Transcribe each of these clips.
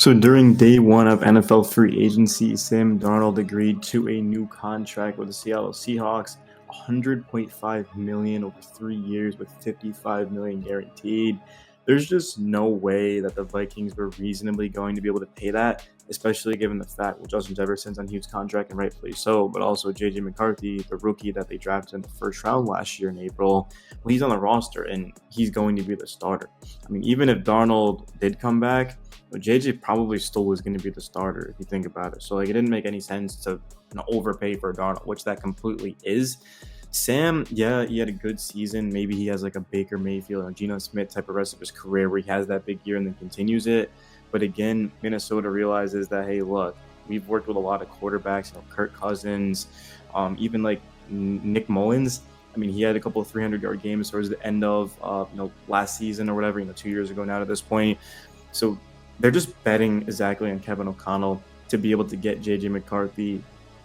So during day one of NFL free agency, Sam Darnold agreed to a new contract with the Seattle Seahawks, 100.5 million over 3 years with 55 million guaranteed. There's just no way that the Vikings were reasonably going to be able to pay that, especially given the fact, well, Justin Jefferson's on a huge contract and rightfully so, but also JJ McCarthy, the rookie that they drafted in the first round last year in April, well, he's on the roster and he's going to be the starter. I mean, even if Darnold did come back, but JJ probably still was going to be the starter if you think about it. So like it didn't make any sense to overpay for Darnold, which that completely is. Sam, yeah, he had a good season. Maybe he has like a Baker Mayfield or Geno Smith type of rest of his career where he has that big year and then continues it. But again, Minnesota realizes that, hey, look, we've worked with a lot of quarterbacks, Kirk Cousins, even like Nick Mullins. I mean, he had a couple of 300-yard games towards the end of last season or whatever, 2 years ago now at this point. So they're just betting exactly on Kevin O'Connell to be able to get JJ McCarthy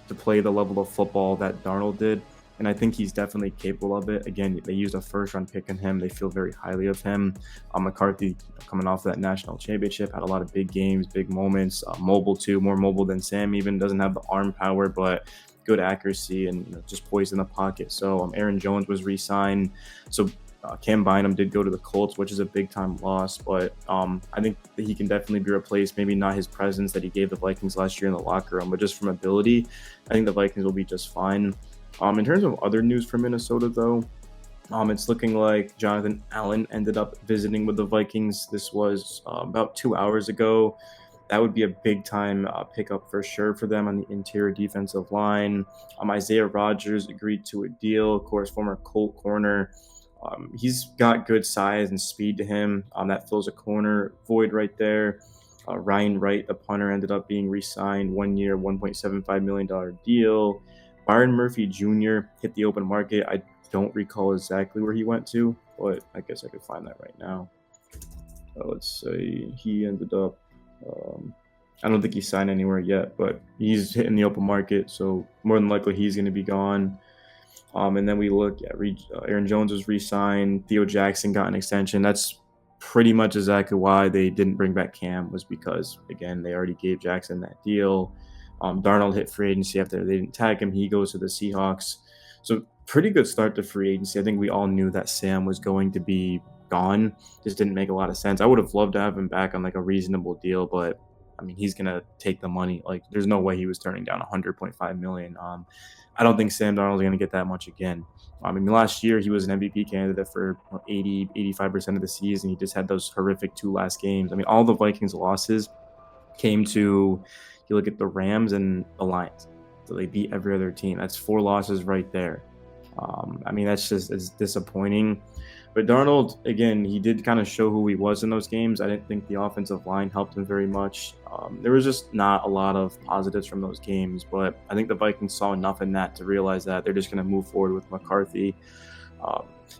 to play the level of football that Darnold did. And I think he's definitely capable of it. Again, they used a first-round pick on him. They feel very highly of him. McCarthy, coming off of that national championship, had a lot of big games, big moments, mobile too, more mobile than Sam even. Doesn't have the arm power, but good accuracy and just poised in the pocket. So Aaron Jones was re-signed. So Cam Bynum did go to the Colts, which is a big-time loss, but I think that he can definitely be replaced. Maybe not his presence that he gave the Vikings last year in the locker room, but just from ability, I think the Vikings will be just fine. In terms of other news from Minnesota, though, it's looking like Jonathan Allen ended up visiting with the Vikings. This was about 2 hours ago. That would be a big-time pickup for sure for them on the interior defensive line. Isaiah Rodgers agreed to a deal, of course, former Colt corner. He's got good size and speed to him. That fills a corner void right there. Ryan Wright, the punter, ended up being re-signed 1 year, $1.75 million deal. Byron Murphy Jr. hit the open market. I don't recall exactly where he went to, but I guess I could find that right now. Let's say he ended up, I don't think he signed anywhere yet, but he's hitting the open market, so more than likely he's going to be gone. And then we look at Aaron Jones was re-signed. Theo Jackson got an extension. That's pretty much exactly why they didn't bring back Cam, was because, again, they already gave Jackson that deal. Darnold hit free agency after they didn't tag him. He goes to the Seahawks. So pretty good start to free agency. I think we all knew that Sam was going to be gone. Just didn't make a lot of sense. I would have loved to have him back on like a reasonable deal, but I mean, he's going to take the money. Like, there's no way he was turning down 100.5 million. I don't think Sam Darnold is going to get that much again. I mean, last year he was an MVP candidate for 85% of the season. He just had those horrific 2 last games. I mean, all the Vikings losses came to, you look at the Rams and the Lions. So they beat every other team. That's 4 losses right there. I mean, that's just it's disappointing. But Darnold, again, he did kind of show who he was in those games. I didn't think the offensive line helped him very much. There was just not a lot of positives from those games. But I think the Vikings saw enough in that to realize that they're just going to move forward with McCarthy.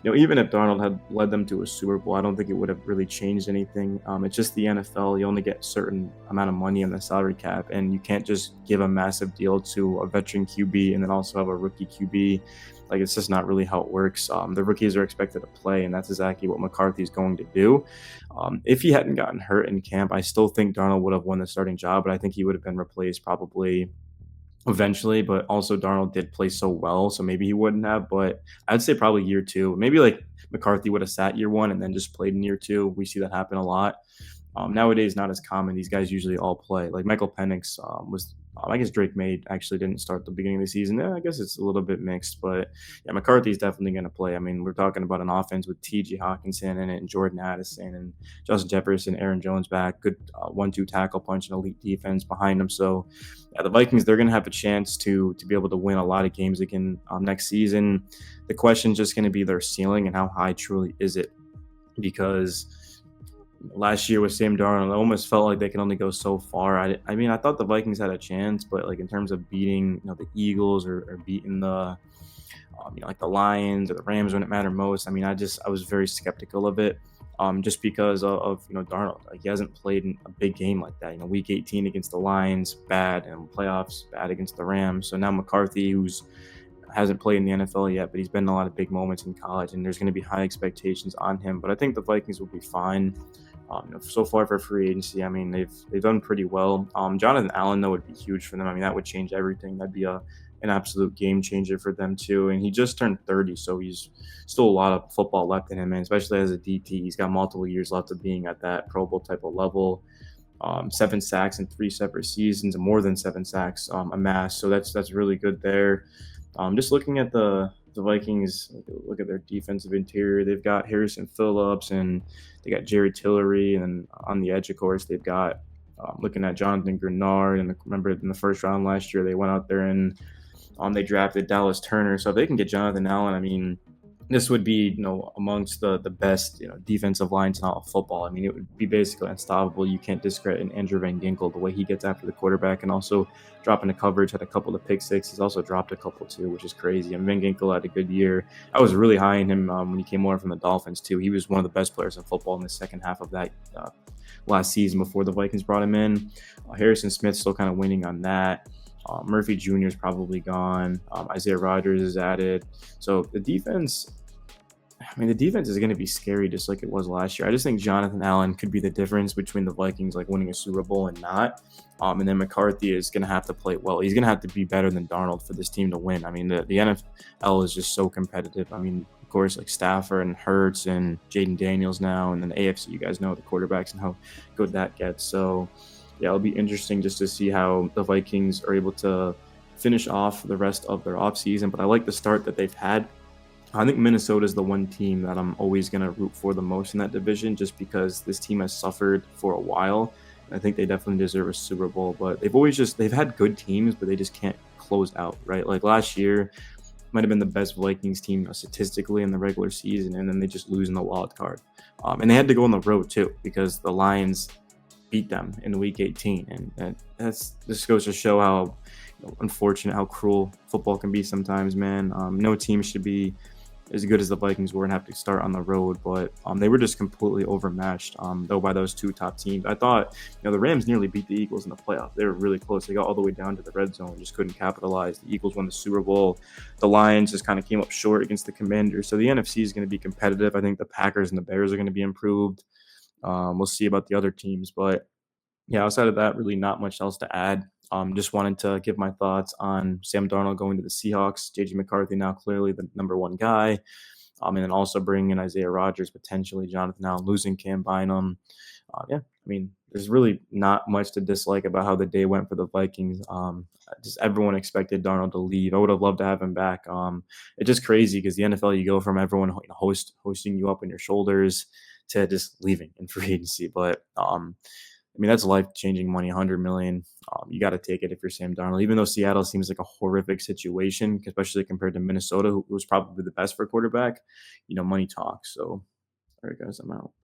Even if Darnold had led them to a Super Bowl, I don't think it would have really changed anything. It's just the NFL. You only get a certain amount of money on the salary cap, and you can't just give a massive deal to a veteran QB and then also have a rookie QB. Like, it's just not really how it works. The rookies are expected to play, and that's exactly what McCarthy's going to do. If he hadn't gotten hurt in camp, I still think Darnold would have won the starting job, but I think he would have been replaced probably eventually. But also Darnold did play so well, so maybe he wouldn't have. But I'd say probably year 2. Maybe like McCarthy would have sat year 1 and then just played in year 2. We see that happen a lot. Nowadays, not as common. These guys usually all play. Like Michael Penix was, I guess Drake May actually didn't start the beginning of the season. I guess it's a little bit mixed, but yeah, McCarthy's definitely going to play. I mean, we're talking about an offense with T.J. Hawkinson in it and Jordan Addison and Justin Jefferson, Aaron Jones back, good 1-2 tackle punch and elite defense behind them. So yeah, the Vikings, they're going to have a chance to be able to win a lot of games again next season. The question is just going to be their ceiling and how high truly is it, because last year with Sam Darnold, it almost felt like they could only go so far. I mean, I thought the Vikings had a chance, but like in terms of beating, the Eagles or beating the, like the Lions or the Rams when it mattered most. I mean, I was very skeptical of it, just because of Darnold. Like, he hasn't played in a big game like that. Week 18 against the Lions, bad, and playoffs, bad against the Rams. So now McCarthy, who's hasn't played in the NFL yet, but he's been in a lot of big moments in college, and there's going to be high expectations on him. But I think the Vikings will be fine. So far for free agency, I mean, they've done pretty well. Jonathan Allen though would be huge for them. I mean, that would change everything. That'd be a an absolute game changer for them too. And he just turned 30, so he's still a lot of football left in him, man. Especially as a DT, he's got multiple years left of being at that Pro Bowl type of level. 7 sacks in 3 separate seasons, and more than 7 sacks amassed. So that's really good there. Just looking at the Vikings, look at their defensive interior. They've got Harrison Phillips and they got Jerry Tillery, and then on the edge, of course, they've got looking at Jonathan Grenard. And remember in the first round last year, they went out there and they drafted Dallas Turner. So if they can get Jonathan Allen, I mean, this would be amongst the best defensive lines in all of football. I mean, it would be basically unstoppable. You can't discredit Andrew Van Ginkel the way he gets after the quarterback, and also dropping the coverage, had a couple of pick sixes, also dropped a couple too, which is crazy. And Van Ginkel had a good year. I was really high in him when he came over from the Dolphins too. He was one of the best players in football in the second half of that last season before the Vikings brought him in. Harrison Smith still kind of winning on that. Murphy Jr. is probably gone. Isaiah Rodgers is added. So the defense, I mean, the defense is going to be scary just like it was last year. I just think Jonathan Allen could be the difference between the Vikings like winning a Super Bowl and not. And then McCarthy is going to have to play well. He's going to have to be better than Darnold for this team to win. I mean, the NFL is just so competitive. I mean, of course, like Stafford and Hurts and Jaden Daniels now, and then the AFC, you guys know the quarterbacks and how good that gets. So, yeah, it'll be interesting just to see how the Vikings are able to finish off the rest of their offseason. But I like the start that they've had. I think Minnesota is the one team that I'm always going to root for the most in that division, just because this team has suffered for a while. I think they definitely deserve a Super Bowl, but they've had good teams, but they just can't close out, right? Like last year might have been the best Vikings team statistically in the regular season, and then they just lose in the wild card. And they had to go on the road too, because the Lions beat them in week 18. And this goes to show how unfortunate, how cruel football can be sometimes, man. No team should be as good as the Vikings were and have to start on the road, but they were just completely overmatched, though, by those two top teams. I thought, the Rams nearly beat the Eagles in the playoffs. They were really close. They got all the way down to the red zone, just couldn't capitalize. The Eagles won the Super Bowl. The Lions just kind of came up short against the Commanders. So the NFC is going to be competitive. I think the Packers and the Bears are going to be improved. We'll see about the other teams, but yeah, outside of that, really not much else to add. Just wanted to give my thoughts on Sam Darnold going to the Seahawks. JJ McCarthy now clearly the number one guy. And then also bringing in Isaiah Rodgers, potentially Jonathan Allen, losing Cam Bynum. Yeah, I mean, there's really not much to dislike about how the day went for the Vikings. Just everyone expected Darnold to leave. I would have loved to have him back. It's just crazy because the NFL, you go from everyone hosting you up on your shoulders to just leaving in free agency. But I mean, that's life-changing money, $100 million. You got to take it if you're Sam Darnold, even though Seattle seems like a horrific situation, especially compared to Minnesota, who was probably the best for quarterback. Money talks. So, all right, guys, I'm out.